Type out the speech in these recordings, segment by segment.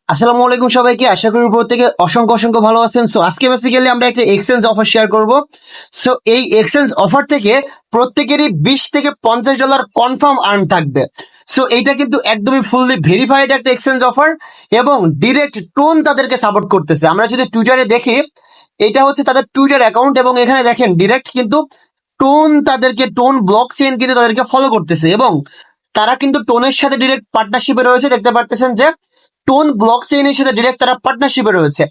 আসসালামু আলাইকুম সবাইকে। আশা করি উপর থেকে অসংখ্য অসংখ্য ভালো আছেন। সো আজকে বেসিক্যালি আমরা একটা এক্সচেঞ্জ অফার শেয়ার করব। সো এই এক্সচেঞ্জ অফার থেকে প্রত্যেকেরই $20 থেকে $50 কনফার্ম আর্ন থাকবে। সো এইটা কিন্তু একদমই ফুললি ভেরিফাইড একটা এক্সচেঞ্জ অফার এবং ডিরেক্ট টোন তাদেরকে সাপোর্ট করতেছে। আমরা যদি টুইটারে দেখি, এটা হচ্ছে তাদের টুইটার অ্যাকাউন্ট এবং এখানে দেখেন ডিরেক্ট কিন্তু টোন ব্লক চেইন কিন্তু তাদেরকে ফলো করতেছে এবং তারা কিন্তু টোনের সাথে ডিরেক্ট পার্টনারশিপে রয়েছে। দেখতে পারতেছেন যে টোন ব্লক চেইনের সাথে ডিরেক্ট তারা পার্টনারশিপে রয়েছে।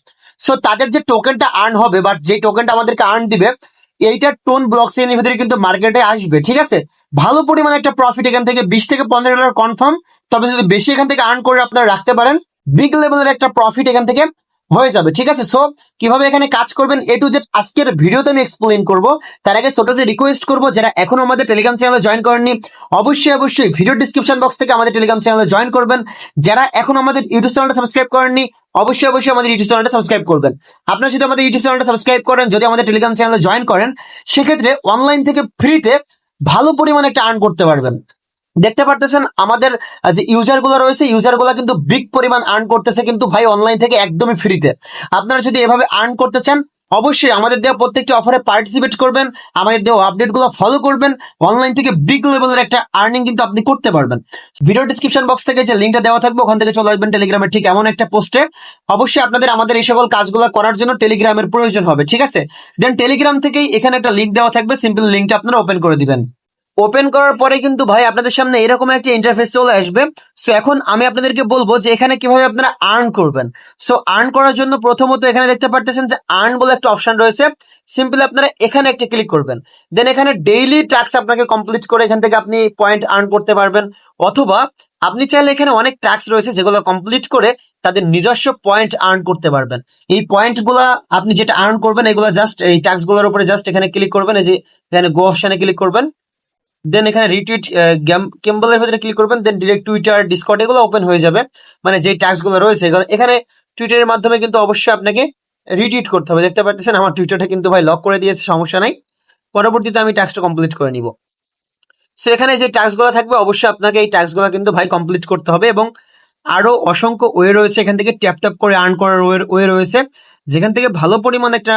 সো তাদের যে টোকেনটা আর্ন হবে বা যে টোকেনটা আমাদেরকে আর্ন দিবে, এইটা টোন ব্লক চেইনের ভিতরে কিন্তু মার্কেটে আসবে। ঠিক আছে, ভালো পরিমাণে একটা প্রফিট এখান থেকে $20 থেকে $15 কনফার্ম। তবে যদি বেশি এখান থেকে আর্ন করে আপনারা রাখতে পারেন, বিগ লেভেলের একটা প্রফিট এখান থেকে হয়ে যাবে। ঠিক আছে, সো কিভাবে এখানে কাজ করবেন A to Z আজকের ভিডিওতে আমি এক্সপ্লেইন করব। তার আগে ছোট একটা রিকোয়েস্ট করবো, যারা এখনো আমাদের টেলিগ্রাম চ্যানেলে জয়েন করেননি অবশ্যই ভিডিও ডিসক্রিপশন বক্স থেকে আমাদের টেলিগ্রাম চ্যানেলে জয়েন করবেন। যারা এখন আমাদের ইউটিউব চ্যানেলটা সাবস্ক্রাইব করেননি অবশ্যই আমাদের ইউটিউব চ্যানেলটা সাবস্ক্রাইব করবেন। আপনারা যদি আমাদের ইউটিউব চ্যানেলটা সাবস্ক্রাইব করেন, যদি আমাদের টেলিগ্রাম চ্যানেলে জয়েন করেন, সেক্ষেত্রে অনলাইন থেকে ফ্রিতে ভালো পরিমাণে একটা আর্ন করতে পারবেন। দেখতে পারতেছেন আমাদের যে ইউজার গুলো রয়েছে, ইউজার গুলা কিন্তু বিগ পরিমাণ আর্ন করতেছে কিন্তু ভাই অনলাইন থেকে একদমই ফ্রিতে। আপনারা যদি এভাবে আর্ন করতে চান অবশ্যই আমাদের দেওয়া প্রত্যেকটি অফারে পার্টিসিপেট করবেন, আমাদের দেওয়া আপডেট গুলো ফলো করবেন। অনলাইন থেকে বিগ লেভেলের একটা আর্নিং কিন্তু আপনি করতে পারবেন। ভিডিও ডিসক্রিপশন বক্স থেকে যে লিঙ্কটা দেওয়া থাকবে ওখান থেকে চলে আসবেন টেলিগ্রামের ঠিক এমন একটা পোস্টে। অবশ্যই আপনাদের আমাদের এই সকল কাজগুলো করার জন্য টেলিগ্রামের প্রয়োজন হবে। ঠিক আছে, দেন টেলিগ্রাম থেকেই এখানে একটা লিঙ্ক দেওয়া থাকবে, সিম্পল লিঙ্কটা আপনারা ওপেন করে দিবেন। ওপেন করার পরে কিন্তু ভাই আপনাদের সামনে এরকম একটা ইন্টারফেস চলে আসবে। সো এখন আমি আপনাদেরকে বলবো যে এখানে কিভাবে আপনারা আর্ন করবেন। সো আর্ন করার জন্য প্রথমত এখানে দেখতে পারতেছেন যে আর্ন বলে একটা অপশন রয়েছে। সিম্পলি আপনারা এখানে একটা ক্লিক করবেন, দেন এখানে ডেইলি টাস্ক আপনাকে কমপ্লিট করে এখান থেকে আপনি পয়েন্ট আর্ন করতে পারবেন। অথবা আপনি চাইলে এখানে অনেক টাস্ক রয়েছে যেগুলো কমপ্লিট করে তাদের নিজস্ব পয়েন্ট আর্ন করতে পারবেন। এই পয়েন্ট গুলা আপনি যেটা আর্ন করবেন এগুলো জাস্ট এই টাস্ক গুলোর উপরে জাস্ট এখানে ক্লিক করবেন, এই যে এখানে গো অপশনে ক্লিক করবেন, দেন এখানে রিটুইট ক্যাম্বলের ভিতরে ক্লিক করবেন, দেন ডিরেক্ট টুইটার ডিসকর্ড এগুলো ওপেন হয়ে যাবে। মানে যে টাস্ক গুলো রয়েছে এখানে টুইটারের মাধ্যমে কিন্তু অবশ্যই আপনাকে রিটুইট করতে হবে। দেখতে পাচ্ছেন আমার টুইটারটা কিন্তু ভাই লক করে দিয়েছে, সমস্যা নাই, পরবর্তীতে আমি টাস্কটা কমপ্লিট করে নিব। সো এখানে যে টাস্ক গুলো থাকবে অবশ্যই আপনাকে এই টাস্ক গুলো কিন্তু ভাই কমপ্লিট করতে হবে এবং আরো অসংখ্য ওয়ে রয়েছে এখান থেকে ট্যাপ ট্যাপ করে আর্ন করার ওয়ে রয়েছে, যেখান থেকে ভালো পরিমাণ একটা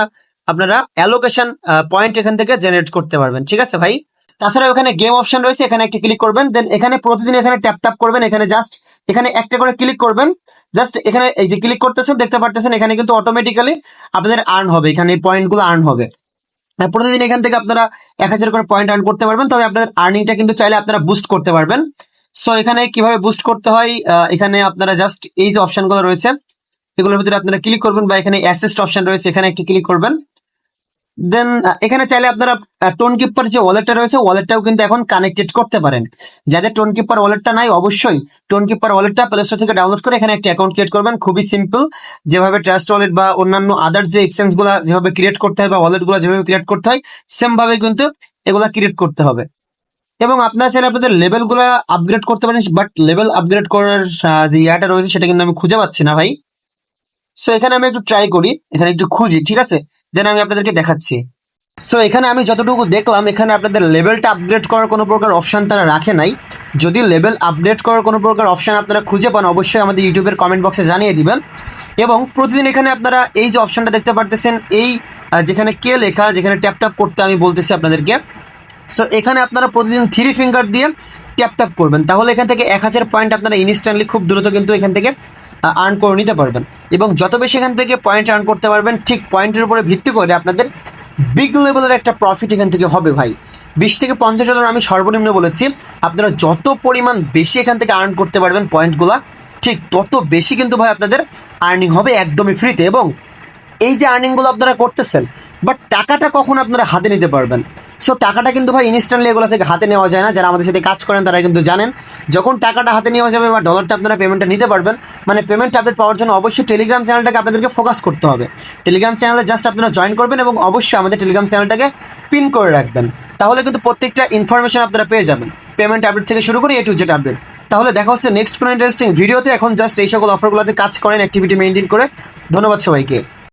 আপনারা অ্যালোকেশন পয়েন্ট এখান থেকে জেনারেট করতে পারবেন। ঠিক আছে ভাই, তাছাড়া এখানে গেম অপশন রয়েছে, এখানে একটা ক্লিক করবেন, দেন এখানে প্রতিদিন এখানে ট্যাপ ট্যাপ করবেন, এখানে জাস্ট এখানে একটা করে ক্লিক করবেন। জাস্ট এখানে এই যে ক্লিক করতেছেন দেখতে পারতেছেন এখানে কিন্তু অটোমেটিক্যালি আপনাদের আর্ন হবে, এখানে এই পয়েন্টগুলো আর্ন হবে। প্রতিদিন এখান থেকে আপনারা 1000 করে পয়েন্ট আর্ন করতে পারবেন। তবে আপনাদের আর্নিংটা কিন্তু চাইলে আপনারা বুস্ট করতে পারবেন। সো এখানে কিভাবে বুস্ট করতে হয়, এখানে আপনারা জাস্ট এই যে অপশনগুলো রয়েছে এগুলোর ভিতরে আপনারা ক্লিক করবেন, বা এখানে অ্যাসিস্ট অপশন রয়েছে এখানে একটি ক্লিক করবেন। দেন এখানে চাইলে আপনারা টোন কিপার যে ওয়ালেটটা রয়েছে ওয়ালেটটাও কিন্তু এখন কানেক্টেড করতে পারেন। যাদের টোন কিপার ওয়ালেটটা নাই অবশ্যই টোন কিপার ওয়ালেটটা প্লে স্টোর থেকে ডাউনলোড করে এখানে একটা অ্যাকাউন্ট ক্রিয়েট করবেন। খুবই সিম্পল, যেভাবে ট্রাস্ট ওয়ালেট বা অন্যান্য আদার যে এক্সচেঞ্জ গুলা যেভাবে ক্রিয়েট করতে হয় বা ওয়ালেট গুলা যেভাবে ক্রিয়েট করতে হয় সেম ভাবে কিন্তু এগুলা ক্রিয়েট করতে হবে। এবং আপনারা চাইলে আপনাদের লেভেল গুলা আপগ্রেড করতে পারেন, বাট লেভেল আপগ্রেড করার যে ইয়াটা রয়েছে সেটা কিন্তু আমি খুঁজে পাচ্ছি না ভাই। সো এখানে আমি একটু ট্রাই করি, এখানে একটু খুঁজি, ঠিক আছে, দেন আমি আপনাদেরকে দেখাচ্ছি। সো এখানে আমি যতটুকু দেখলাম এখানে আপনাদের লেভেলটা আপগ্রেড করার কোনো প্রকার অপশন তারা রাখে নাই। যদি লেভেল আপগ্রেড করার কোনো প্রকার অপশন আপনারা খুঁজে পান অবশ্যই আমাদের ইউটিউবের কমেন্ট বক্সে জানিয়ে দিবেন। এবং প্রতিদিন এখানে আপনারা এই যে অপশনটা দেখতে পারতেছেন, এই যেখানে কে লেখা, যেখানে ট্যাপ ট্যাপ করতে আমি বলতেছি আপনাদেরকে। সো এখানে আপনারা প্রতিদিন 3 ফিঙ্গার দিয়ে ট্যাপ ট্যাপ করবেন, তাহলে এখান থেকে 1000 পয়েন্ট আপনারা ইনস্ট্যান্টলি খুব দ্রুত কিন্তু এখান থেকে আর্ন করে নিতে পারবেন। এবং যত বেশি এখান থেকে পয়েন্ট আর্ন করতে পারবেন ঠিক পয়েন্টের উপরে ভিত্তি করে আপনাদের বিগ লেভেলের একটা প্রফিট এখান থেকে হবে ভাই। $20 থেকে $50 আমি সর্বনিম্ন বলেছি। আপনারা যত পরিমাণ বেশি এখান থেকে আর্ন করতে পারবেন পয়েন্টগুলা, ঠিক তত বেশি কিন্তু ভাই আপনাদের আর্নিং হবে একদমই ফ্রিতে। এবং এই যে আর্নিংগুলো আপনারা করতেছেন, বাট টাকাটা কখন আপনারা হাতে নিতে পারবেন? সো টাকাটা কিন্তু ভাই ইনস্ট্যান্টলি এগুলো থেকে হাতে নেওয়া যায় না। যারা আমাদের সাথে কাজ করেন তারা কিন্তু জানেন, যখন টাকাটা হাতে নেওয়া যাবে বা ডলারটা আপনারা পেমেন্টটা নিতে পারবেন, মানে পেমেন্ট আপডেট পাওয়ার জন্য অবশ্যই টেলিগ্রাম চ্যানেলটাকে আপনাদেরকে ফোকাস করতে হবে। টেলিগ্রাম চ্যানেলে জাস্ট আপনারা জয়েন করবেন এবং অবশ্যই আমাদের টেলিগ্রাম চ্যানেলটাকে পিন করে রাখবেন, তাহলে কিন্তু প্রত্যেকটা ইনফরমেশন আপনারা পেয়ে যাবেন, পেমেন্ট আপডেট থেকে শুরু করে A to Z আপডেট। তাহলে দেখা হচ্ছে নেক্সট কোনো ইন্টারেস্টিং ভিডিওতে। এখন জাস্ট এই সকল অফারগুলোতে কাজ করেন, অ্যাক্টিভিটি মেনটেন করে। ধন্যবাদ সবাইকে।